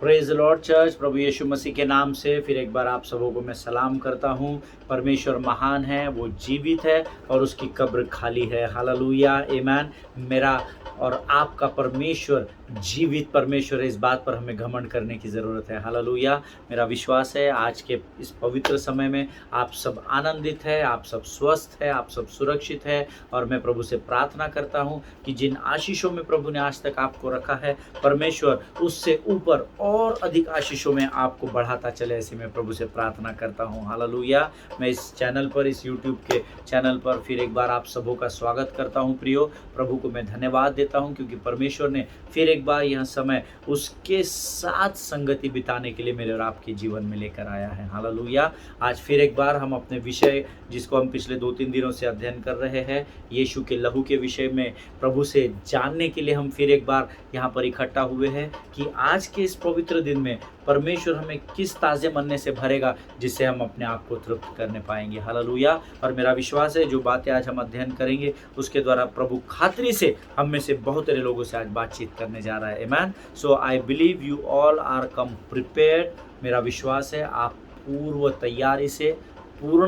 Praise lord church. प्रभु यीशु मसीह के नाम से फिर एक बार आप सबों को मैं सलाम करता हूँ। परमेश्वर महान है, वो जीवित है और उसकी कब्र खाली है। हालेलुया, आमीन। मेरा और आपका परमेश्वर जीवित परमेश्वर है, इस बात पर हमें घमंड करने की ज़रूरत है। हालेलुया। मेरा विश्वास है आज के इस पवित्र समय में आप सब आनंदित है, आप सब स्वस्थ है, आप सब सुरक्षित है। और मैं प्रभु से प्रार्थना करता हूँ कि जिन आशीषों में प्रभु ने आज तक आपको रखा है, परमेश्वर उससे ऊपर और अधिक आशीषों में आपको बढ़ाता चले, ऐसे मैं प्रभु से प्रार्थना करता हूँ। हालेलुया। मैं इस चैनल पर, इस यूट्यूब के चैनल पर फिर एक बार आप सबों का स्वागत करता हूँ। प्रियो, प्रभु को मैं धन्यवाद देता हूँ क्योंकि परमेश्वर ने फिर एक बार यह समय उसके साथ संगति बिताने के लिए मेरे और आपके जीवन में लेकर आया है। हालेलुया। आज फिर एक बार हम अपने विषय, जिसको हम पिछले 2-3 दिनों से अध्ययन कर रहे हैं, यीशु के लहू के विषय में प्रभु से जानने के लिए हम फिर एक बार यहाँ पर इकट्ठा हुए हैं कि आज के इस पवित्र दिन में परमेश्वर हमें किस ताज़े मनने से भरेगा जिससे हम अपने आप को तृप्त करने पाएंगे। हालेलुया। और मेरा विश्वास है जो बातें आज हम अध्ययन करेंगे उसके द्वारा प्रभु खातरी से हम में से बहुत सारे लोगों से आज बातचीत करने जा रहा है। आमीन। So I believe you all are come prepared. मेरा विश्वास है आप पूर्ण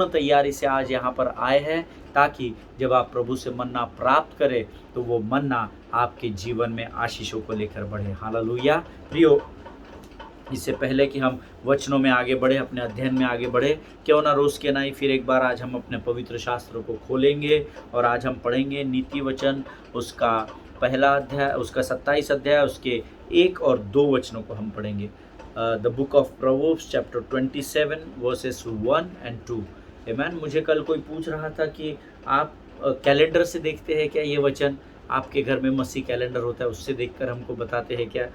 तैयारी से आज यहाँ पर आए हैं, ताकि जब आप प्रभु से मन्ना प्राप्त करें तो वो मन्ना आपके जीवन में आशीषों को लेकर बढ़े। हालेलुया। प्रियो, इससे पहले कि हम वचनों में आगे बढ़े, अपने अध्ययन में आगे बढ़े, क्यों ना रोज़ के नहीं फिर एक बार आज हम अपने पवित्र शास्त्रों को खोलेंगे और आज हम पढ़ेंगे नीति वचन, उसका पहला अध्याय, उसका 27 अध्याय, उसके 1 और 2 वचनों को हम पढ़ेंगे। The book of proverbs chapter 27 versus 1 and 2। आमीन। मुझे कल कोई पूछ रहा था कि आप कैलेंडर से देखते हैं क्या ये वचन? आपके घर में मसीह कैलेंडर होता है, उससे देखकर हमको बताते हैं क्या?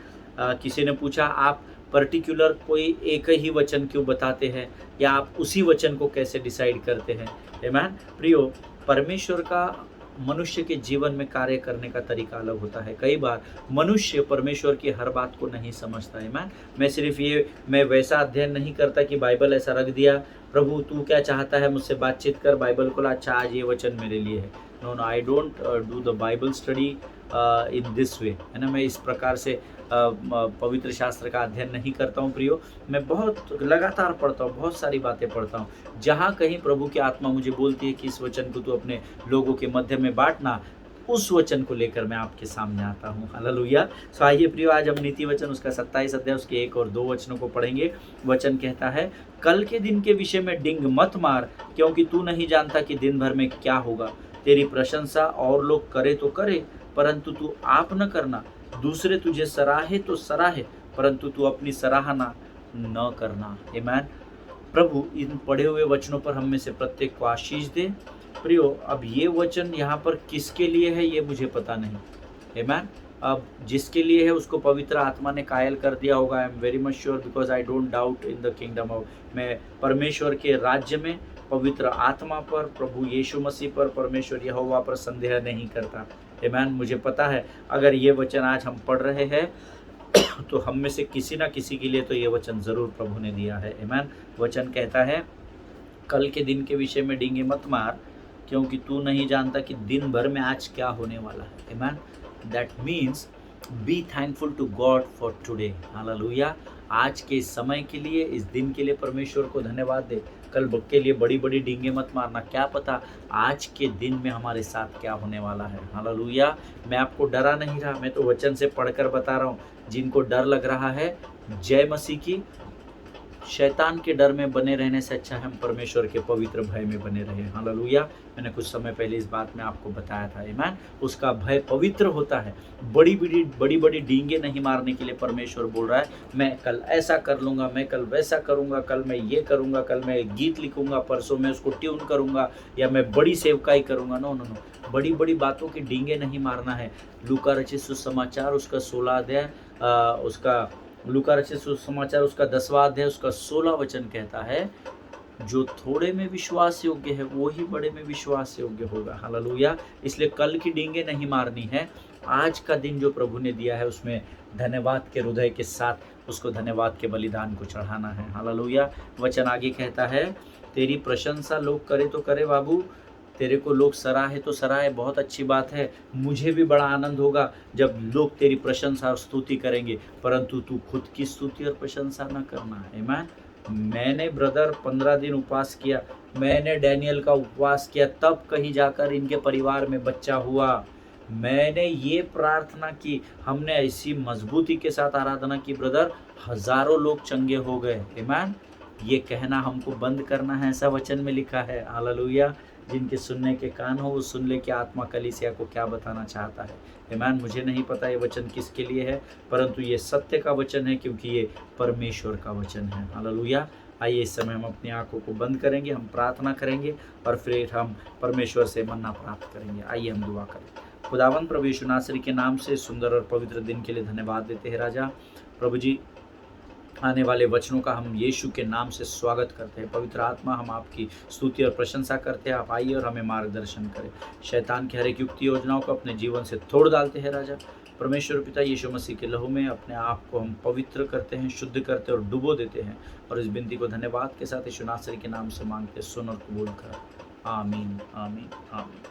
किसी ने पूछा आप पर्टिकुलर कोई एक ही वचन क्यों बताते हैं, या आप उसी वचन को कैसे डिसाइड करते हैं? आमीन। प्रियो, परमेश्वर का मनुष्य के जीवन में कार्य करने का तरीका अलग होता है। कई बार मनुष्य परमेश्वर की हर बात को नहीं समझता है। मैं वैसा अध्ययन नहीं करता कि बाइबल ऐसा रख दिया, प्रभु तू क्या चाहता है मुझसे बातचीत कर, बाइबल को अच्छा आज ये वचन मेरे लिए है। No, I don't do the Bible study in this way, है ना। मैं इस प्रकार से पवित्र शास्त्र का अध्ययन नहीं करता हूँ। प्रियो, मैं बहुत लगातार पढ़ता हूँ, बहुत सारी बातें पढ़ता हूँ। जहाँ कहीं प्रभु की आत्मा मुझे बोलती है कि इस वचन को तू अपने लोगों के मध्य में बांटना, उस वचन को लेकर मैं आपके सामने आता हूँ। हालेलुया। सो आइए प्रियो, आज हम नीति वचन उसका 27 अध्याय, उसके 1 और 2 वचनों को पढ़ेंगे। वचन कहता है, कल के दिन के विषय में डिंग मत मार, क्योंकि तू नहीं जानता कि दिन भर में क्या होगा। तेरी प्रशंसा और लोग करे तो करे, परंतु तू आप न करना। दूसरे तुझे सराहे तो सराहे, परंतु तू अपनी सराहना न करना। आमीन। प्रभु इन पढ़े हुए वचनों पर हम में से प्रत्येक को आशीष दे। प्रियो, अब ये वचन यहाँ पर किसके लिए है ये मुझे पता नहीं। आमीन। अब जिसके लिए है उसको पवित्र आत्मा ने कायल कर दिया होगा। I am very much sure, because I don't doubt in the kingdom of, मैं परमेश्वर के राज्य में पवित्र आत्मा पर, प्रभु यीशु मसीह पर, परमेश्वर यहोवा पर संदेह नहीं करता। आमीन। मुझे पता है अगर ये वचन आज हम पढ़ रहे हैं तो हम में से किसी ना किसी के लिए तो ये वचन ज़रूर प्रभु ने दिया है। आमीन। वचन कहता है, कल के दिन के विषय में डींगे मत मार, क्योंकि तू नहीं जानता कि दिन भर में आज क्या होने वाला है। Amen. That means be thankful to God for today. Hallelujah. आज के इस समय के लिए, इस दिन के लिए परमेश्वर को धन्यवाद दे। कल के लिए बड़ी बड़ी डींगे मत मारना, क्या पता आज के दिन में हमारे साथ क्या होने वाला है। हालेलुया। मैं आपको डरा नहीं रहा, मैं तो वचन से पढ़कर बता रहा हूँ। जिनको डर लग रहा है, जय मसीह की। शैतान के डर में बने रहने से अच्छा है हम परमेश्वर के पवित्र भय में बने रहे। हालेलुया। मैंने कुछ समय पहले इस बात में आपको बताया था। आमीन। उसका भय पवित्र होता है। बड़ी बड़ी डींगे नहीं मारने के लिए परमेश्वर बोल रहा है, मैं कल ऐसा कर लूँगा, मैं कल वैसा करूँगा, कल मैं ये करूँगा, कल मैं गीत लिखूँगा, परसों मैं उसको ट्यून करूँगा, या मैं बड़ी सेवकाई करूँगा। नो नो नो, बड़ी बड़ी बातों की डींगे नहीं मारना है। लूका रचित सुसमाचार उसका 16 अध्याय, लूका रचित सुसमाचार उसका 10वां अध्याय, उसका 16 वचन कहता है, जो थोड़े में विश्वास योग्य है वो ही बड़े में विश्वास योग्य होगा। हालेलुया। इसलिए कल की डींगे नहीं मारनी है। आज का दिन जो प्रभु ने दिया है उसमें धन्यवाद के हृदय के साथ उसको धन्यवाद के बलिदान को चढ़ाना है। हालेलुया। वचन आगे कहता है, तेरी प्रशंसा लोग करे तो करे बाबू, तेरे को लोग सराहे तो सराहे, बहुत अच्छी बात है। मुझे भी बड़ा आनंद होगा जब लोग तेरी प्रशंसा और स्तुति करेंगे, परंतु तू खुद की स्तुति और प्रशंसा न करना। आमीन। मैंने ब्रदर 15 दिन उपवास किया, मैंने डैनियल का उपवास किया, तब कहीं जाकर इनके परिवार में बच्चा हुआ। मैंने ये प्रार्थना की, हमने ऐसी मजबूती के साथ आराधना की ब्रदर, हजारों लोग चंगे हो गए। आमीन। ये कहना हमको बंद करना है, ऐसा वचन में लिखा है। हालेलुया। जिनके सुनने के कान हो वो सुन ले कि आत्मा कलीसिया को क्या बताना चाहता है। आमीन। मुझे नहीं पता ये वचन किसके लिए है, परंतु ये सत्य का वचन है, क्योंकि ये परमेश्वर का वचन है। हालेलुया। आइए इस समय हम अपनी आंखों को बंद करेंगे, हम प्रार्थना करेंगे और फिर हम परमेश्वर से मन्ना प्राप्त करेंगे। आइए हम दुआ करें। खुदावंद प्रभु यीशु नासरी के नाम से सुंदर और पवित्र दिन के लिए धन्यवाद देते हैं राजा। प्रभु जी, आने वाले वचनों का हम यीशु के नाम से स्वागत करते हैं। पवित्र आत्मा, हम आपकी स्तुति और प्रशंसा करते हैं। आप आइए और हमें मार्गदर्शन करें। शैतान की हर एक युक्ति योजनाओं को अपने जीवन से तोड़ डालते हैं राजा। परमेश्वर पिता, यीशु मसीह के लहू में अपने आप को हम पवित्र करते हैं, शुद्ध करते हैं और डुबो देते हैं। और इस विनती को धन्यवाद के साथ यीशु नासरी के नाम से मांगते, सुन और कबूल कर। आमीन, आमीन, आमीन।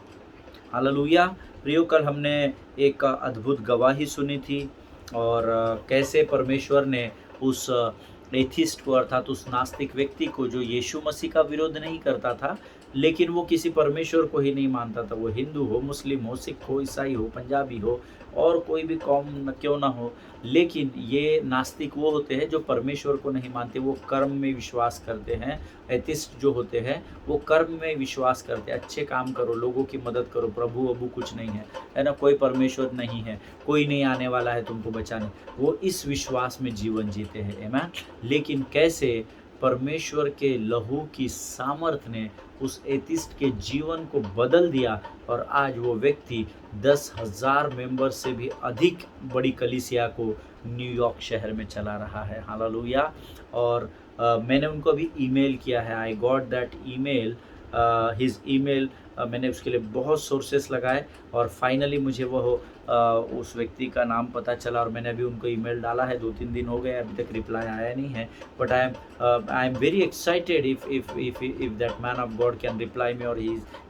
हालेलुया। प्रियो, कल हमने एक अद्भुत गवाही सुनी थी और कैसे परमेश्वर ने उस एथिस्ट को, अर्थात उस नास्तिक व्यक्ति को, जो यीशु मसीह का विरोध नहीं करता था, लेकिन वो किसी परमेश्वर को ही नहीं मानता था, वो हिंदू हो, मुस्लिम हो, सिख हो, ईसाई हो, पंजाबी हो और कोई भी कौम क्यों ना हो, लेकिन ये नास्तिक वो होते हैं जो परमेश्वर को नहीं मानते, वो कर्म में विश्वास करते हैं। एथिस्ट जो होते हैं वो कर्म में विश्वास करते हैं, अच्छे काम करो, लोगों की मदद करो, प्रभु अबू कुछ नहीं है ना, कोई परमेश्वर नहीं है, कोई नहीं आने वाला है तुमको बचाने, वो इस विश्वास में जीवन जीते हैं। आमीन। लेकिन कैसे परमेश्वर के लहू की सामर्थ ने उस एथिस्ट के जीवन को बदल दिया और आज वो व्यक्ति 10,000 मेंबर से भी अधिक बड़ी कलीसिया को न्यूयॉर्क शहर में चला रहा है। हालेलुया। और मैंने उनको अभी ईमेल किया है, I got that email, his email. मैंने उसके लिए बहुत सोर्सेस लगाए और फाइनली मुझे वो उस व्यक्ति का नाम पता चला और मैंने अभी उनको ईमेल डाला है। 2-3 दिन हो गए, अभी तक रिप्लाई आया नहीं है, but I am very excited if that man of God can reply me और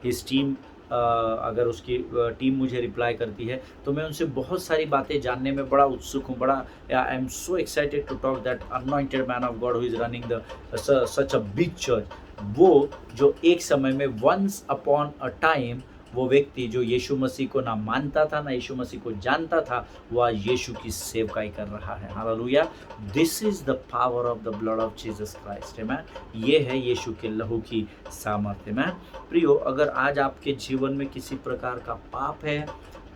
हिज टीम। अगर उसकी टीम मुझे रिप्लाई करती है तो मैं उनसे बहुत सारी बातें जानने में बड़ा उत्सुक हूँ। बड़ा I am so excited to talk that anointed man of God who is running the such a big church. वो जो एक समय में, वंस अपॉन अ टाइम, वो व्यक्ति जो यीशु मसीह को ना मानता था ना यीशु मसीह को जानता था, वह यीशु की सेवकाई कर रहा है। Hallelujah. This is the power of the blood of Jesus Christ. आमीन। ये है यीशु के लहू की सामर्थ्य। आमीन। प्रियो, अगर आज आपके जीवन में किसी प्रकार का पाप है,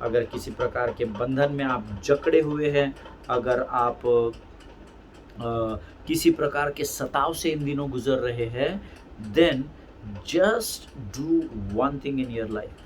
अगर किसी प्रकार के बंधन में आप जकड़े हुए हैं, अगर आप किसी प्रकार के सताव से इन दिनों गुजर रहे हैं, then just do one thing in your life.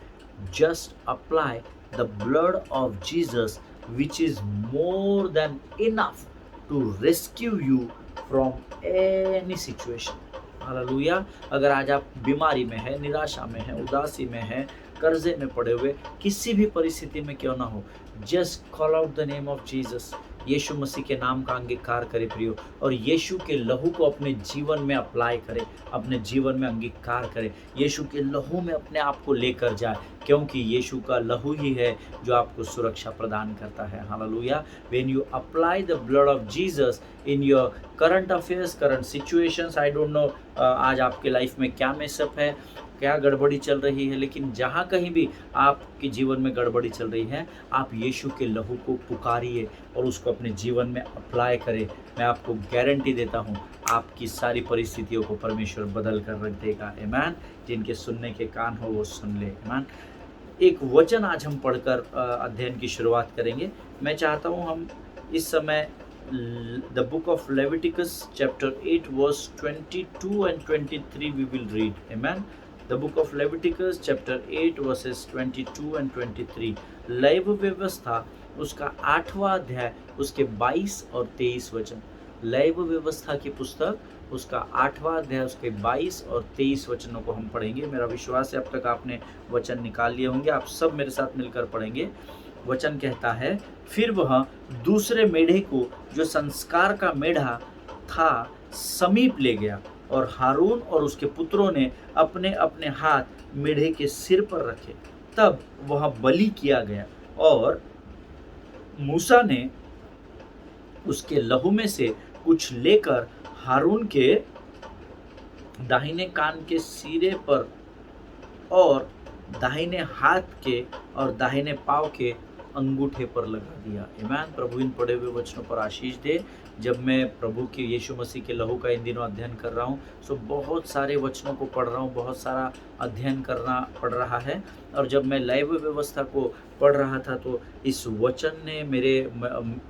Just apply the blood of Jesus, which is more than enough to rescue you from any situation. Hallelujah. अगर आज आप बीमारी में है, निराशा में है, उदासी में है, कर्जे में पड़े हुए, किसी भी परिस्थिति में क्यों ना हो, just call out the name of Jesus. Yeshu Masih के नाम का अंगीकार करें प्रियो, और यीशु के लहू को अपने जीवन में अप्लाई करें, अपने जीवन में अंगीकार करें, यीशु के लहू में अपने आप को लेकर जाए, क्योंकि यीशु का लहू ही है जो आपको सुरक्षा प्रदान करता है। Hallelujah. When you apply the blood of Jesus in your current affairs, current situations, I don't know आज आपके लाइफ में क्या मेसअप है, क्या गड़बड़ी चल रही है, लेकिन जहाँ कहीं भी आपके जीवन में गड़बड़ी चल रही है, आप यीशु के लहू को पुकारिए और उसको अपने जीवन में अप्लाई करें। मैं आपको गारंटी देता हूँ, आपकी सारी परिस्थितियों को परमेश्वर बदल कर रख देगा। आमीन। जिनके सुनने के कान हो वो सुन ले। आमीन। एक वचन आज हम पढ़कर अध्ययन की शुरुआत करेंगे। मैं चाहता हूँ हम इस समय the book of Leviticus chapter 8 verse 22 and 23 we will read. Amen. The book of Leviticus chapter 8 verses 22 and 23. Lab व्यवस्था उसका 8वां अध्याय उसके 22 और 23 वचन। लैव व्यवस्था की पुस्तक उसका 8वां अध्याय उसके 22 और 23 वचनों को हम पढ़ेंगे। मेरा विश्वास है अब तक आपने वचन निकाल लिए होंगे, आप सब मेरे साथ मिलकर पढ़ेंगे। वचन कहता है, फिर वह दूसरे मेढ़े को जो संस्कार का मेढ़ा था समीप ले गया और हारून और उसके पुत्रों ने अपने अपने हाथ मेढ़े के सिर पर रखे। तब वह बलि किया गया और मूसा ने उसके लहू में से कुछ लेकर हारून के दाहिने कान के सिरे पर और दाहिने हाथ के और दाहिने पाँव के अंगूठे पर लगा दिया। आमीन। प्रभु इन पढ़े हुए वचनों पर आशीष दे। जब मैं प्रभु के यीशु मसीह के लहू का इन दिनों अध्ययन कर रहा हूँ, सो बहुत सारे वचनों को पढ़ रहा हूँ, बहुत सारा अध्ययन करना पड़ रहा है। और जब मैं लैव व्यवस्था को पढ़ रहा था तो इस वचन ने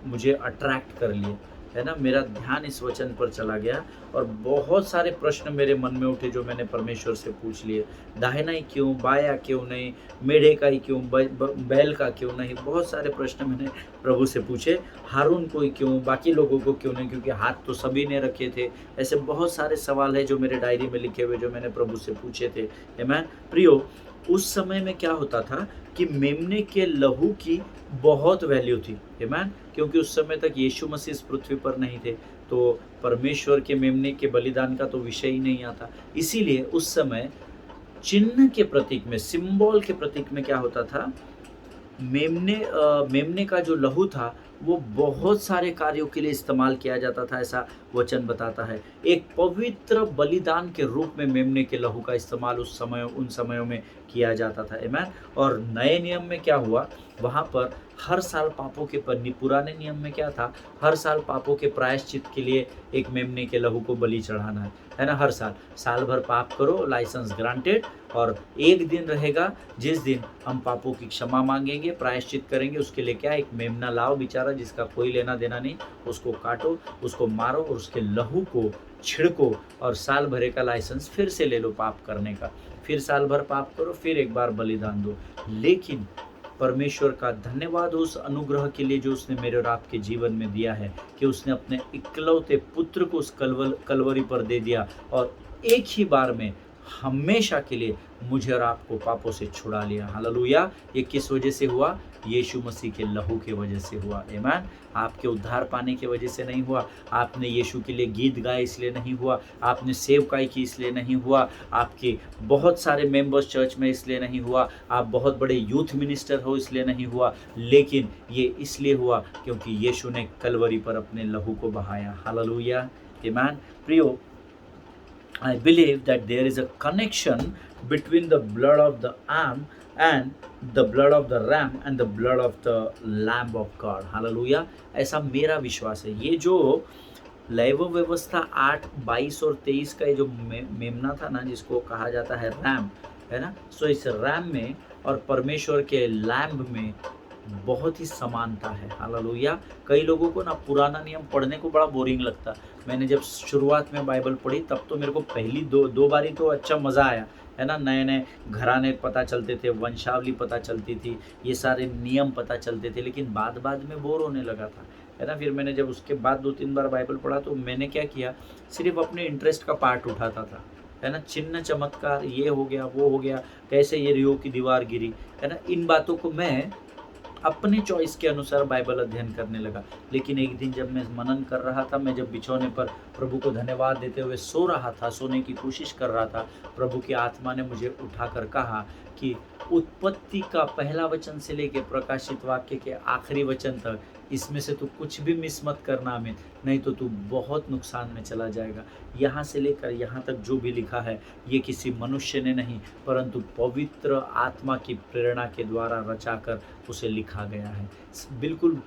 मुझे अट्रैक्ट कर लिए, है ना। मेरा ध्यान इस वचन पर चला गया और बहुत सारे प्रश्न मेरे मन में उठे जो मैंने परमेश्वर से पूछ लिए। दाहिना ही क्यों, बाया क्यों नहीं, मेढ़े का ही क्यों, बैल का क्यों नहीं, बहुत सारे प्रश्न मैंने प्रभु से पूछे। हारून को ही क्यों, बाकी लोगों को क्यों नहीं, क्योंकि हाथ तो सभी ने रखे थे। ऐसे बहुत सारे सवाल है जो मेरे डायरी में लिखे हुए, जो मैंने प्रभु से पूछे थे। आमीन। प्रियो, उस समय में क्या होता था कि मेमने के लहू की बहुत वैल्यू थी। आमीन। क्योंकि उस समय तक यीशु मसीह इस पृथ्वी पर नहीं थे, तो परमेश्वर के मेमने के बलिदान का तो विषय ही नहीं आता। इसीलिए उस समय चिन्ह के प्रतीक में, सिंबल के प्रतीक में क्या होता था, मेमने का जो लहू था वो बहुत सारे कार्यों के लिए इस्तेमाल किया जाता था, ऐसा वचन बताता है। एक पवित्र बलिदान के रूप में मेमने के लहू का इस्तेमाल उन समयों में किया जाता था। आमीन। और नए नियम में क्या हुआ, वहाँ पर हर साल पापों के पुराने नियम में क्या था, हर साल पापों के प्रायश्चित के लिए एक मेमने के लहू को बलि चढ़ाना है ना। हर साल भर पाप करो, लाइसेंस ग्रांटेड, और एक दिन रहेगा जिस दिन हम पापों की क्षमा मांगेंगे, प्रायश्चित करेंगे। उसके लिए क्या, एक मेमना लाओ बेचारा जिसका कोई लेना देना नहीं, उसको काटो, उसको मारो और उसके लहू को छिड़को और साल भरे का लाइसेंस फिर से ले लो पाप करने का। फिर साल भर पाप करो, फिर एक बार बलिदान दो। लेकिन परमेश्वर का धन्यवाद उस अनुग्रह के लिए जो उसने मेरे और आपके जीवन में दिया है, कि उसने अपने इकलौते पुत्र को उस कलवरी पर दे दिया और एक ही बार में हमेशा के लिए मुझे और आपको पापों से छुड़ा लिया। हालेलुया। ये किस वजह से हुआ, यीशु मसीह के लहू के वजह से हुआ। आमीन। आपके उद्धार पाने के वजह से नहीं हुआ, आपने यीशु के लिए गीत गाए इसलिए नहीं हुआ, आपने सेवकाई की इसलिए नहीं हुआ, आपके बहुत सारे मेंबर्स चर्च में इसलिए नहीं हुआ, आप बहुत बड़े यूथ मिनिस्टर हो इसलिए नहीं हुआ, लेकिन ये इसलिए हुआ क्योंकि यीशु ने कलवरी पर अपने लहू को बहाया। हालेलुया। आमीन। प्रियो, I believe that there is a connection between the blood of the and the blood of the ram and the blood of the lamb of God. Hallelujah. ऐसा मेरा विश्वास है। ये जो लैव व्यवस्था 8, 22 और 23 का ये जो मेमना था ना, जिसको कहा जाता है रैम, है ना। सो इस रैम में और परमेश्वर के लैम्ब में बहुत ही समानता है। हालेलुया। कई लोगों को ना पुराना नियम पढ़ने को बड़ा बोरिंग लगता। मैंने जब शुरुआत में बाइबल पढ़ी तब तो मेरे को पहली दो बारी तो अच्छा मज़ा आया, है ना। नए नए घराने पता चलते थे, वंशावली पता चलती थी, ये सारे नियम पता चलते थे, लेकिन बाद में बोर होने लगा था, है ना। फिर मैंने जब उसके बाद 2-3 बार बाइबल पढ़ा तो मैंने क्या किया, सिर्फ अपने इंटरेस्ट का पार्ट उठाता था, है ना। चिन्ह चमत्कार, ये हो गया, वो हो गया, कैसे ये रियो की दीवार गिरी, है ना। इन बातों को मैं अपने चॉइस के अनुसार बाइबल अध्ययन करने लगा। लेकिन एक दिन जब मैं मनन कर रहा था, मैं जब बिछौने पर प्रभु को धन्यवाद देते हुए सो रहा था, सोने की कोशिश कर रहा था, प्रभु की आत्मा ने मुझे उठाकर कहा कि उत्पत्ति का पहला वचन से लेकर प्रकाशित वाक्य के आखिरी वचन तक इसमें से तू कुछ भी मिस मत करना अमित, नहीं तो तू बहुत नुकसान में चला जाएगा। यहाँ से लेकर यहाँ तक जो भी लिखा है ये किसी मनुष्य ने नहीं परंतु पवित्र आत्मा की प्रेरणा के द्वारा रचाकर उसे लिखा गया है। बिल्कुल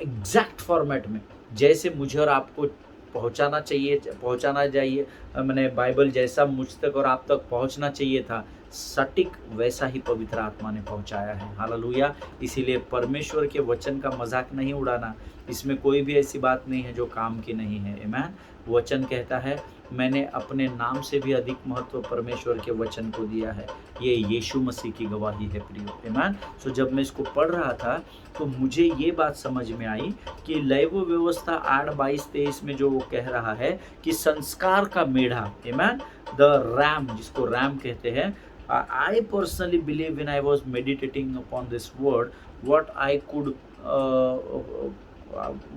एग्जैक्ट फॉर्मेट में जैसे मुझे और आपको पहुंचाना चाहिए, मैंने बाइबल जैसा मुझ तक और आप तक पहुंचना चाहिए था, सटीक वैसा ही पवित्र आत्मा ने पहुंचाया है। हालेलुया। इसीलिए परमेश्वर के वचन का मजाक नहीं उड़ाना, इसमें कोई भी ऐसी बात नहीं है जो काम की नहीं है। आमीन। वचन कहता है मैंने अपने नाम से भी अधिक महत्व परमेश्वर के वचन को दिया है। ये यीशु मसीह की गवाही है प्रियो। आमीन। सो जब मैं इसको पढ़ रहा था तो मुझे ये बात समझ में आई कि लैव व्यवस्था 8:22-23 में जो वो कह रहा है कि संस्कार का मेढ़ा, आमीन, द रैम, जिसको रैम कहते हैं। I personally believe when I was meditating upon this word, what I could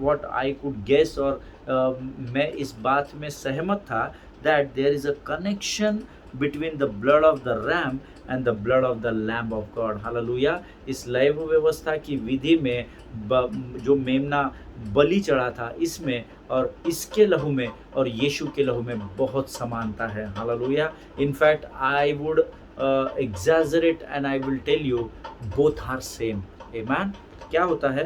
what I could guess, और मैं इस बात में सहमत था that there is a connection between the blood of the ram and the blood of the lamb of God. Hallelujah. इस lab व्यवस्था की विधि में जो मेमना बलि चढ़ा था इसमें और इसके लहू में और यीशु के लहू में बहुत समानता है। Hallelujah. In fact I would exaggerate and I will tell you both are same. Amen. क्या होता है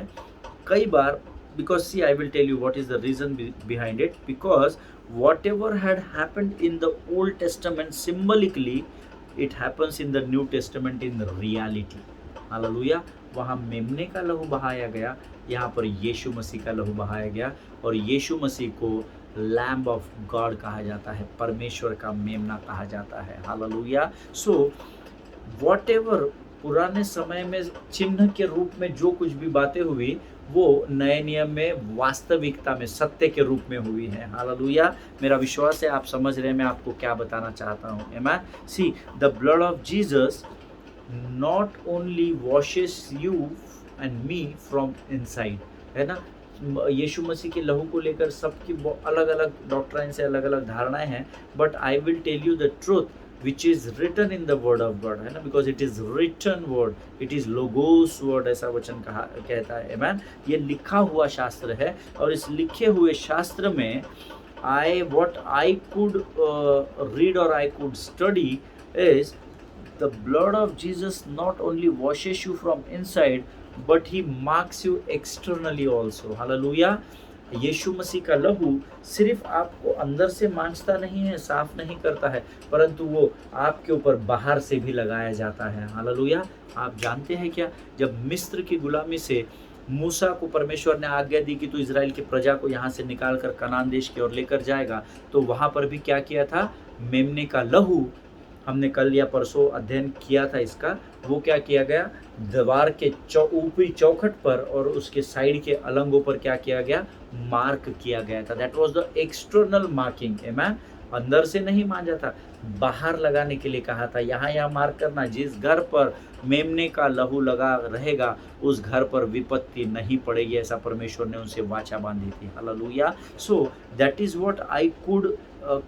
कई बार, because see I will tell you what is the reason behind it, because whatever had happened in the Old Testament symbolically, it happens in the New Testament in reality. Hallelujah. वहाँ मेमने का लहू बहाया गया, यहाँ पर यीशु मसीह का लहू बहाया गया, और यीशु मसीह को लैम्ब ऑफ गॉड कहा जाता है, परमेश्वर का मेमना कहा जाता है। हालेलुया। सो व्हाटएवर पुराने समय में चिन्ह के रूप में जो कुछ भी बातें हुई वो नए नियम में वास्तविकता में सत्य के रूप में हुई है। हालेलुया। मेरा विश्वास है आप समझ रहे हैं मैं आपको क्या बताना चाहता हूँ। Amen. See the blood of Jesus not only washes you and me from inside, है ना। यीशु मसीह के लहू को लेकर सबकी अलग अलग डॉक्ट्राइन से अलग अलग धारणाएं हैं, but I will tell you the truth which is written in the word of God, है ना, because it is written word, it is logos word, ऐसा वचन कहा कहता है। आमेन। ये लिखा हुआ शास्त्र है, और इस लिखे हुए शास्त्र में what I could read or I could study is the blood of Jesus not only washes you from inside but he marks you externally also. Hallelujah. Yeshu Masih का लहू सिर्फ आपको अंदर से मांझता नहीं है, साफ नहीं करता है, परंतु वो आपके ऊपर बाहर से भी लगाया जाता है। हालेलुया। आप जानते हैं क्या, जब मिस्र की गुलामी से मूसा को परमेश्वर ने आज्ञा दी कि तू इजराइल की प्रजा को यहाँ से निकाल कर कनान देश की ओर लेकर जाएगा, तो वहाँ पर भी क्या किया था, मेमने का लहू, हमने कल या परसों अध्ययन किया था इसका, वो क्या किया गया, दीवार के ऊपरी चौखट पर और उसके साइड के अलंगों पर क्या किया गया, मार्क किया गया था। That was the external marking. Amen. अंदर से नहीं मांझा था, बाहर लगाने के लिए कहा था, यहाँ मार्क करना, जिस घर पर मेमने का लहू लगा रहेगा उस घर पर विपत्ति नहीं पड़ेगी, ऐसा परमेश्वर ने उनसे वाचा बांधी थी। Hallelujah. So that is what I could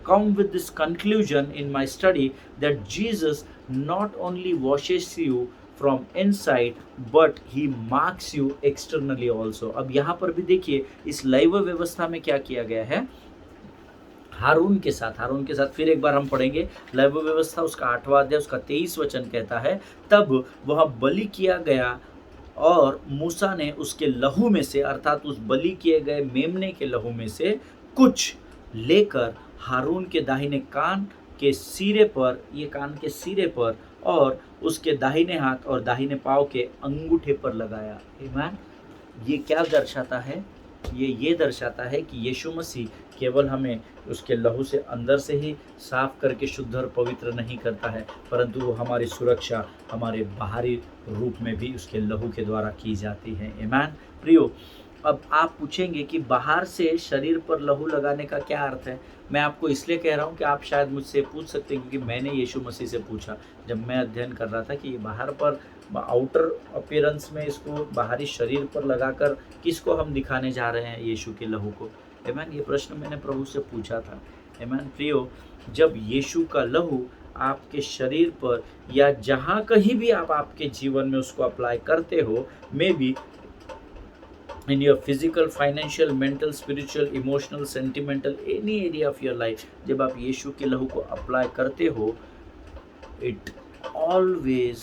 come with this conclusion in my study, that Jesus not only washes you from inside but he marks you externally also. अब यहाँ पर भी देखिए इस लैव व्यवस्था में क्या किया गया है, हारून के साथ फिर एक बार हम पढ़ेंगे लैव व्यवस्था, उसका 8वां अध्याय उसका 23 वचन कहता है, तब वह बलि किया गया और मूसा ने उसके लहू में से, अर्थात उस बलि किए गए मेमने के लहू में से कुछ लेकर हारून के दाहिने कान के सिरे पर, ये कान के सिरे पर, और उसके दाहिने हाथ और दाहिने पाँव के अंगूठे पर लगाया। आमीन। ये क्या दर्शाता है, ये दर्शाता है कि यीशु मसीह केवल हमें उसके लहू से अंदर से ही साफ करके शुद्ध और पवित्र नहीं करता है, परंतु वो हमारी सुरक्षा हमारे बाहरी रूप में भी उसके लहू के द्वारा की जाती है। आमीन। प्रियो, अब आप पूछेंगे कि बाहर से शरीर पर लहू लगाने का क्या अर्थ है। मैं आपको इसलिए कह रहा हूँ कि आप शायद मुझसे पूछ सकते हैं, क्योंकि मैंने यीशु मसीह से पूछा जब मैं अध्ययन कर रहा था कि ये बाहर पर आउटर अपीयरेंस में इसको बाहरी शरीर पर लगाकर किसको हम दिखाने जा रहे हैं, यीशु के लहू को। आमीन। ये प्रश्न मैंने प्रभु से पूछा था। आमीन। प्रियो, जब यीशु का लहू आपके शरीर पर या जहाँ कहीं भी आप आपके जीवन में उसको अप्लाई करते हो, may be in your physical, financial, mental, spiritual, emotional, sentimental, any area of your life, जब आप यीशु के लहू को अप्लाई करते हो, it always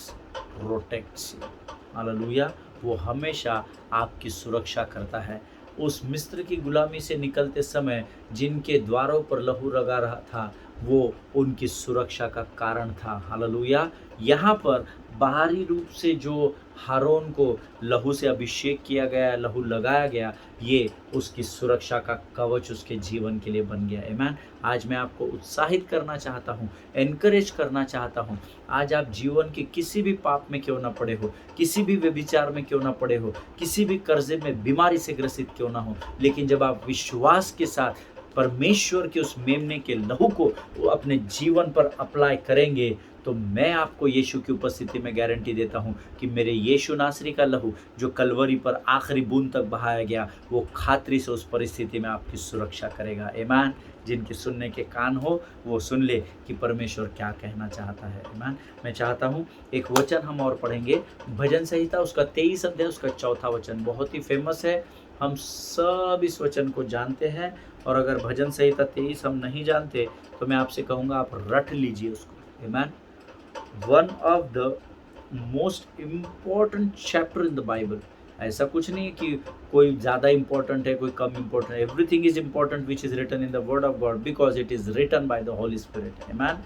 protects you. Hallelujah. वो हमेशा आपकी सुरक्षा करता है। उस मिस्र की गुलामी से निकलते समय जिनके द्वारों पर लहू लगा रहा था, वो उनकी सुरक्षा का कारण था। हालेलुया। यहाँ पर बाहरी रूप से जो हारून को लहू से अभिषेक किया गया, लहू लगाया गया, ये उसकी सुरक्षा का कवच उसके जीवन के लिए बन गया। आमीन। आज मैं आपको उत्साहित करना चाहता हूँ, एनकरेज करना चाहता हूँ। आज आप जीवन के किसी भी पाप में क्यों ना पड़े हो, किसी भी व्यभिचार में क्यों ना पड़े हो, किसी भी कर्जे में, बीमारी से ग्रसित क्यों ना हो, लेकिन जब आप विश्वास के साथ परमेश्वर के उस मेमने के लहू को वो अपने जीवन पर अप्लाई करेंगे, तो मैं आपको यीशु की उपस्थिति में गारंटी देता हूँ कि मेरे यीशु नासरी का लहू जो कलवरी पर आखिरी बूंद तक बहाया गया, वो खातरी से उस परिस्थिति में आपकी सुरक्षा करेगा। आमीन। जिनके सुनने के कान हो वो सुन ले कि परमेश्वर क्या कहना चाहता है। आमीन। मैं चाहता हूँ एक वचन हम और पढ़ेंगे, भजन संहिता उसका 23 अध्याय उसका 4था वचन, बहुत ही फेमस है, हम सब इस वचन को जानते हैं। और अगर भजन संहिता 23 हम नहीं जानते तो मैं आपसे कहूँगा आप रट लीजिए उसको। आमीन। One of the most important chapter in the Bible. ऐसा कुछ नहीं है कि कोई ज़्यादा इम्पोर्टेंट है कोई कम इम्पोर्टेंट है, everything is important which is written in the word of God because it is written by the holy spirit. आमीन।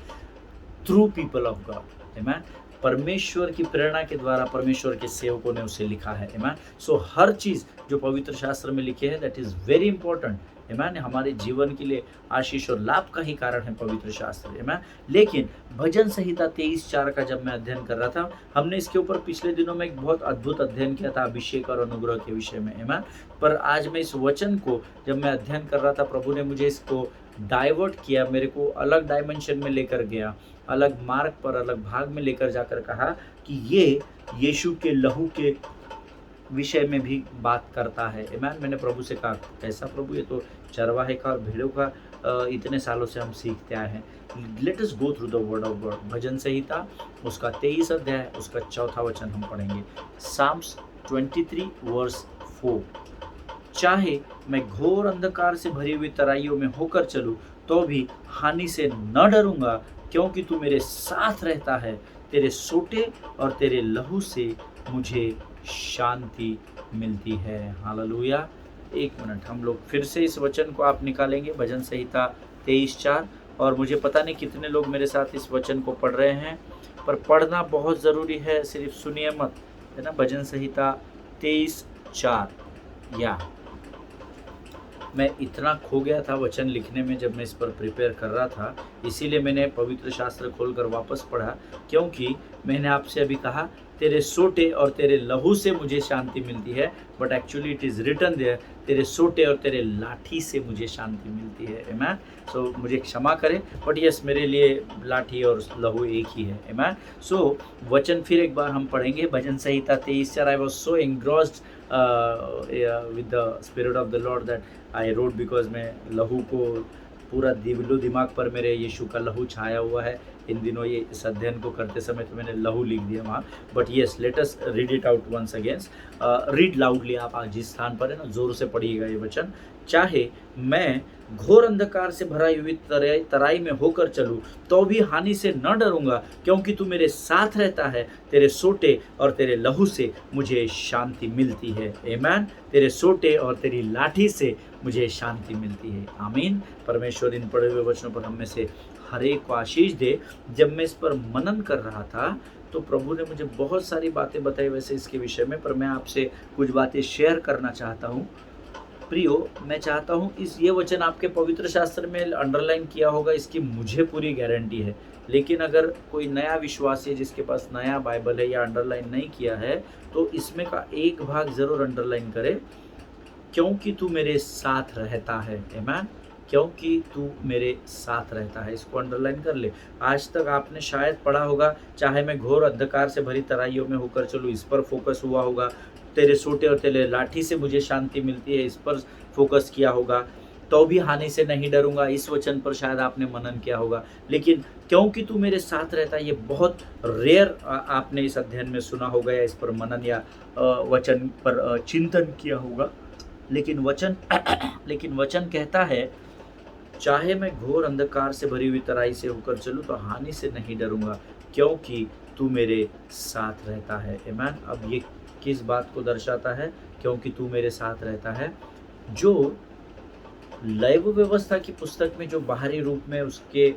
Through people of God. आमीन। परमेश्वर की प्रेरणा के द्वारा परमेश्वर के सेवकों ने उसे लिखा है। आमीन। सो हर चीज़ जो पवित्र शास्त्र में लिखी है दैट इज़ वेरी इंपॉर्टेंट। आमीन। हमारे जीवन के लिए आशीष और लाभ का ही कारण है पवित्र शास्त्र। आमीन। लेकिन भजन संहिता 23:4 का जब मैं अध्ययन कर रहा था, हमने इसके ऊपर पिछले दिनों में एक बहुत अद्भुत अध्ययन किया था अभिषेक और अनुग्रह के विषय में। आमीन। पर आज मैं इस वचन को जब मैं अध्ययन कर रहा था, प्रभु ने मुझे इसको डाइवर्ट किया, मेरे को अलग डायमेंशन में लेकर गया, अलग मार्ग पर अलग भाग में लेकर जाकर कहा कि ये यीशु के लहू के विषय में भी बात करता है। आमीन। मैंने प्रभु से कहा कैसा प्रभु, ये तो चरवाहे का और भेड़ों का इतने सालों से हम सीखते आए हैं। Let us go through the word of God. भजन संहिता उसका 23 अध्याय उसका 4था वचन हम पढ़ेंगे। Psalms 23 verse 4। चाहे मैं घोर अंधकार से भरी हुई तराइयों में होकर चलूं तो भी हानि से न डरूंगा, क्योंकि तू मेरे साथ रहता है। तेरे सोटे और तेरे लहू से मुझे शांति मिलती है। हालेलुया। एक मिनट, हम लोग फिर से इस वचन को आप निकालेंगे, भजन संहिता 23:4। और मुझे पता नहीं कितने लोग मेरे साथ इस वचन को पढ़ रहे हैं, पर पढ़ना बहुत ज़रूरी है, सिर्फ सुनिए मत, है ना। भजन संहिता 23:4। या मैं इतना खो गया था वचन लिखने में जब मैं इस पर प्रिपेयर कर रहा था, इसीलिए मैंने पवित्र शास्त्र खोलकर वापस पढ़ा, क्योंकि मैंने आपसे अभी कहा तेरे सोटे और तेरे लहू से मुझे शांति मिलती है, but actually it is written there तेरे सोटे और तेरे लाठी से मुझे शांति मिलती है। आमीन। सो मुझे क्षमा करें, बट यस मेरे लिए लाठी और लहू एक ही है। आमीन। सो वचन फिर एक बार हम पढ़ेंगे, भजन संहिता 23:4। I was so engrossed with the spirit of the Lord that I wrote, because मैं लहू को पूरा दिलो दिमाग पर मेरे यीशु का लहू छाया हुआ है इन दिनों। ये इस अध्ययन को करते समय तो मैंने लहू लिख दिया वहाँ, but yes let us read it out once again. Read loudly, आप आज जिस स्थान पर है ना जोर से पढ़िएगा ये वचन। चाहे मैं घोर अंधकार से भराई हुई तराई में होकर चलूं तो भी हानि से न डरूंगा, क्योंकि तू मेरे साथ रहता है। तेरे सोटे और तेरे लहू से मुझे शांति मिलती है। आमीन। तेरे सोटे और तेरी लाठी से मुझे शांति मिलती है। आमीन। परमेश्वर इन पढ़े हुए वचनों पर हम में से हर एक को आशीष दे। जब मैं इस पर मनन कर रहा था तो प्रभु ने मुझे बहुत सारी बातें बताई वैसे इसके विषय में, पर मैं आपसे कुछ बातें शेयर करना चाहता हूँ। प्रियो, मैं चाहता हूँ ये वचन आपके पवित्र शास्त्र में अंडरलाइन किया होगा, इसकी मुझे पूरी गारंटी है। लेकिन अगर कोई नया विश्वासी है जिसके पास नया बाइबल है या अंडरलाइन नहीं किया है, तो इसमें का एक भाग ज़रूर अंडरलाइन करे, क्योंकि तू मेरे साथ रहता है। आमीन। क्योंकि तू मेरे साथ रहता है, इसको अंडरलाइन कर ले। आज तक आपने शायद पढ़ा होगा, चाहे मैं घोर अंधकार से भरी तराइयों में होकर चलूँ, इस पर फोकस हुआ होगा। तेरे सोटे और तेरे लाठी से मुझे शांति मिलती है, इस पर फोकस किया होगा। तो भी हानि से नहीं डरूंगा, इस वचन पर शायद आपने मनन किया होगा। लेकिन क्योंकि तू मेरे साथ रहता है, ये बहुत रेयर आपने इस अध्ययन में सुना होगा या इस पर मनन या वचन पर चिंतन किया होगा। लेकिन वचन कहता है, चाहे मैं घोर अंधकार से भरी हुई तराई से होकर चलूं तो हानि से नहीं डरूंगा, क्योंकि तू मेरे साथ रहता है। आमीन। अब ये किस बात को दर्शाता है? क्योंकि तू मेरे साथ रहता है, जो लैव व्यवस्था की पुस्तक में जो बाहरी रूप में उसके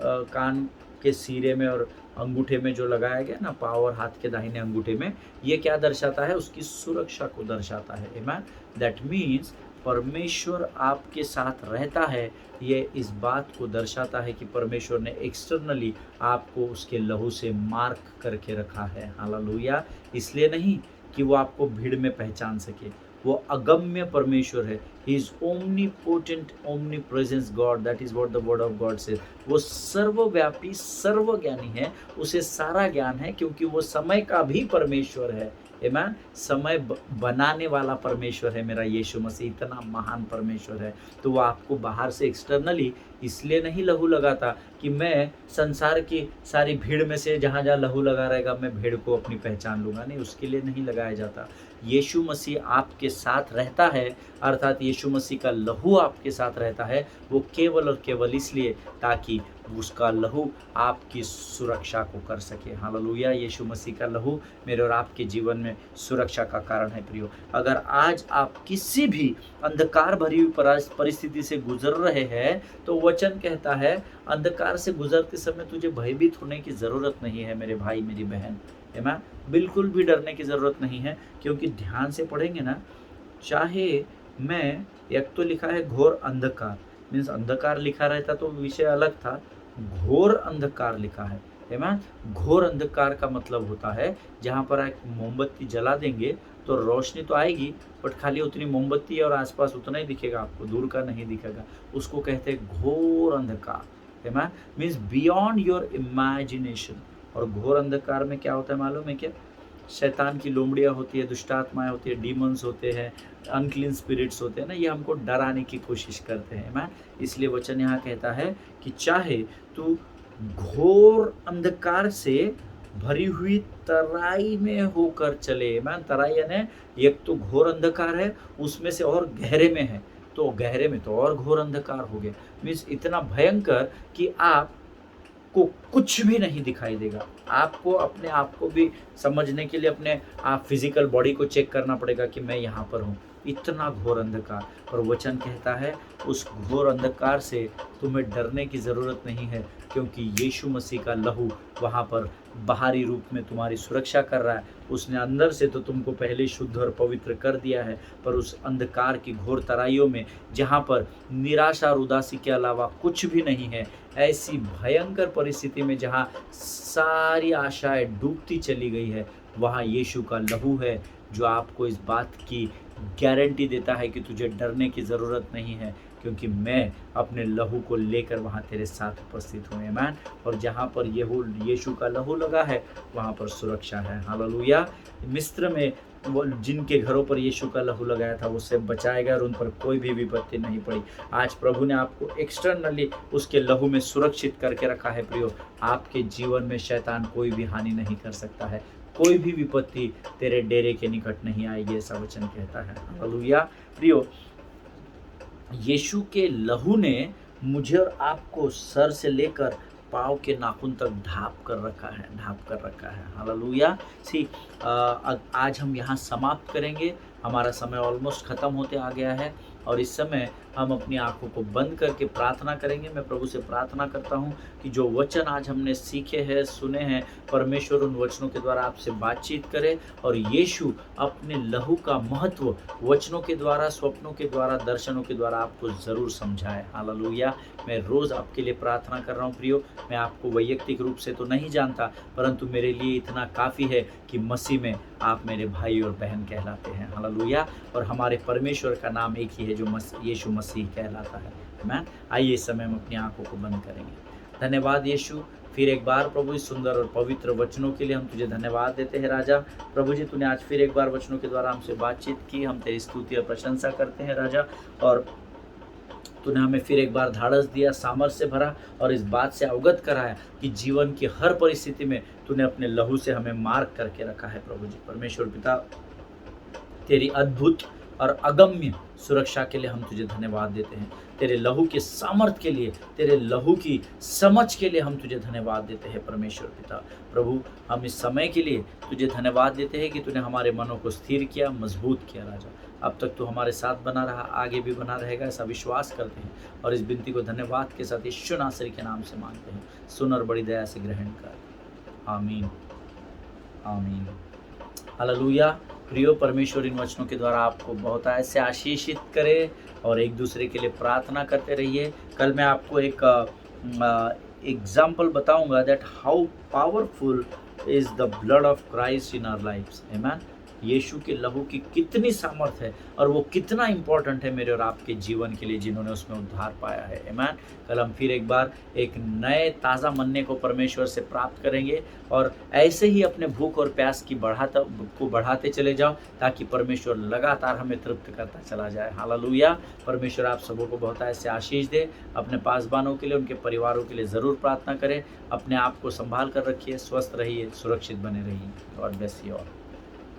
कान के सीरे में और अंगूठे में जो लगाया गया ना, पाँव और हाथ के दाहिने अंगूठे में, ये क्या दर्शाता है? उसकी सुरक्षा को दर्शाता है। आमीन। दैट मीन्स परमेश्वर आपके साथ रहता है, ये इस बात को दर्शाता है कि परमेश्वर ने एक्सटर्नली आपको उसके लहू से मार्क करके रखा है। हालेलुया। इसलिए नहीं कि वो आपको भीड़ में पहचान सके, वो अगम्य परमेश्वर है। He is omnipotent omni presence God, that is what the word of God से। वो सर्वव्यापी सर्वज्ञानी है, उसे सारा ज्ञान है, क्योंकि वो समय का भी परमेश्वर है। आमेन। समय बनाने वाला परमेश्वर है मेरा यीशु मसीह, इतना महान परमेश्वर है। तो वो आपको बाहर से एक्सटर्नली इसलिए नहीं लहू लगाता कि मैं संसार की सारी भीड़ में से जहाँ जहाँ लहू लगा रहेगा मैं भीड़ को अपनी पहचान लूँगा, नहीं, उसके लिए नहीं लगाया जाता। यीशु मसीह आपके साथ रहता है, अर्थात यीशु मसीह का लहू आपके साथ रहता है, वो केवल और केवल इसलिए ताकि उसका लहू आपकी सुरक्षा को कर सके। हालेलुया। यीशु मसीह का लहू मेरे और आपके जीवन में सुरक्षा का कारण है। प्रियो, अगर आज आप किसी भी अंधकार भरी हुई परिस्थिति से गुजर रहे हैं, तो वचन कहता है अंधकार से गुजरते समय तुझे भयभीत होने की ज़रूरत नहीं है मेरे भाई मेरी बहन। आमेन। बिल्कुल भी डरने की ज़रूरत नहीं है, क्योंकि ध्यान से पढ़ेंगे ना, चाहे मैं, एक तो लिखा है घोर अंधकार, मीन्स अंधकार लिखा रहता तो विषय अलग था, घोर अंधकार लिखा है। आमेन। घोर अंधकार का मतलब होता है जहाँ पर एक मोमबत्ती जला देंगे तो रोशनी तो आएगी, बट खाली उतनी मोमबत्ती है और आसपास उतना ही दिखेगा, आपको दूर का नहीं दिखेगा। उसको कहते हैं घोर अंधकार। Amen. Means beyond your imagination. और घोर अंधकार में क्या होता है मालूम है क्या? शैतान की लोमड़ियाँ होती है, दुष्टात्माएं होती है, डीमंस होते हैं, अनक्लीन स्पिरिट्स होते हैं ना, ये हमको डराने की कोशिश करते हैं। मैं इसलिए वचन यहाँ कहता है कि चाहे तू घोर अंधकार से भरी हुई तराई में होकर चले। मैं तराई यानी एक तो घोर अंधकार है, उसमें से और गहरे में है, तो गहरे में तो और घोर अंधकार हो गया। मीन्स इतना भयंकर कि आप को कुछ भी नहीं दिखाई देगा। आपको अपने आप को भी समझने के लिए अपने आप फिजिकल बॉडी को चेक करना पड़ेगा कि मैं यहाँ पर हूँ। इतना घोर अंधकार। और वचन कहता है उस घोर अंधकार से तुम्हें डरने की ज़रूरत नहीं है, क्योंकि यीशु मसीह का लहू वहाँ पर बाहरी रूप में तुम्हारी सुरक्षा कर रहा है। उसने अंदर से तो तुमको पहले शुद्ध और पवित्र कर दिया है, पर उस अंधकार की घोर तराइयों में जहाँ पर निराशा और उदासी के अलावा कुछ भी नहीं है, ऐसी भयंकर परिस्थिति में जहाँ सारी आशाएं डूबती चली गई है, वहाँ यीशु का लहू है जो आपको इस बात की गारंटी देता है कि तुझे डरने की ज़रूरत नहीं है, क्योंकि मैं अपने लहू को लेकर वहाँ तेरे साथ उपस्थित हूँ। आमीन। और जहाँ पर यीशु का लहू लगा है वहाँ पर सुरक्षा है। हालेलुया। मिस्र में वो जिनके घरों पर यीशु का लहू लगाया था उससे बचाया गया और उन पर कोई भी विपत्ति नहीं पड़ी। आज प्रभु ने आपको एक्सटर्नली उसके लहू में सुरक्षित करके रखा है। प्रियो, आपके जीवन में शैतान कोई भी हानि नहीं कर सकता है, कोई भी विपत्ति तेरे डेरे के निकट नहीं आएगी, ऐसा वचन कहता है। हालेलुया। प्रियो, यीशु के लहू ने मुझे और आपको सर से लेकर पाँव के नाखून तक ढाँप कर रखा है। हालेलुया। आज हम यहाँ समाप्त करेंगे, हमारा समय ऑलमोस्ट ख़त्म होते आ गया है और इस समय हम अपनी आंखों को बंद करके प्रार्थना करेंगे। मैं प्रभु से प्रार्थना करता हूँ कि जो वचन आज हमने सीखे हैं, सुने हैं, परमेश्वर उन वचनों के द्वारा आपसे बातचीत करे और यीशु अपने लहू का महत्व वचनों के द्वारा, स्वप्नों के द्वारा, दर्शनों के द्वारा आपको ज़रूर समझाए। हालेलुया। मैं रोज़ आपके लिए प्रार्थना कर रहा हूँ। प्रियो, मैं आपको वैयक्तिक रूप से तो नहीं जानता, परंतु मेरे लिए इतना काफ़ी है कि मसीह में आप मेरे भाई और बहन कहलाते हैं। हालेलुया। और हमारे परमेश्वर का नाम एक ही है जो यीशु मसीह कहलाता है। आमीन। आइए इस समय हम अपनी आंखों को बंद करेंगे। धन्यवाद यीशु, फिर एक बार प्रभु इस सुंदर और पवित्र वचनों के लिए हम तुझे धन्यवाद देते हैं। राजा प्रभु जी, तूने आज फिर एक बार वचनों के द्वारा हमसे बातचीत की, हम तेरी स्तुति और प्रशंसा करते हैं राजा। और तूने हमें फिर एक बार धाड़स दिया, सामर्थ से भरा और इस बात से अवगत कराया कि जीवन की हर परिस्थिति में तूने अपने लहू से हमें मार्क करके रखा है। प्रभु जी परमेश्वर पिता, तेरी अद्भुत और अगम्य सुरक्षा के लिए हम तुझे धन्यवाद देते हैं। तेरे लहू के सामर्थ्य के लिए, तेरे लहू की समझ के लिए हम तुझे धन्यवाद देते हैं परमेश्वर पिता। प्रभु, हम इस समय के लिए तुझे धन्यवाद देते हैं कि तूने हमारे मनों को स्थिर किया, मजबूत किया। राजा, अब तक तू हमारे साथ बना रहा, आगे भी बना रहेगा, ऐसा विश्वास करते हैं और इस विनती को धन्यवाद के साथ यीशु नासरी के नाम से मांगते हैं। सुन और बड़ी दया से ग्रहण कर। आमीन, आमीन। हालेलुया। प्रियो, परमेश्वर इन वचनों के द्वारा आपको बहुत ऐसे आशीषित करे और एक दूसरे के लिए प्रार्थना करते रहिए। कल मैं आपको एक एग्जाम्पल बताऊंगा that how powerful is the blood of Christ in our lifes. Amen. Yeshu के लहू की कितनी सामर्थ है और वो कितना इंपॉर्टेंट है मेरे और आपके जीवन के लिए, जिन्होंने उसमें उद्धार पाया है। आमीन। कल हम फिर एक बार एक नए ताज़ा मन्ने को परमेश्वर से प्राप्त करेंगे और ऐसे ही अपने भूख और प्यास की बढ़ाते चले जाओ, ताकि परमेश्वर लगातार हमें तृप्त करता चला जाए। हालेलुया। परमेश्वर आप सबों को बहुत ऐसे आशीष दे। अपने पासबानों के लिए, उनके परिवारों के लिए ज़रूर प्रार्थना करें। अपने आप को संभाल कर रखिए, स्वस्थ रहिए, सुरक्षित बने रहिए। God bless you all.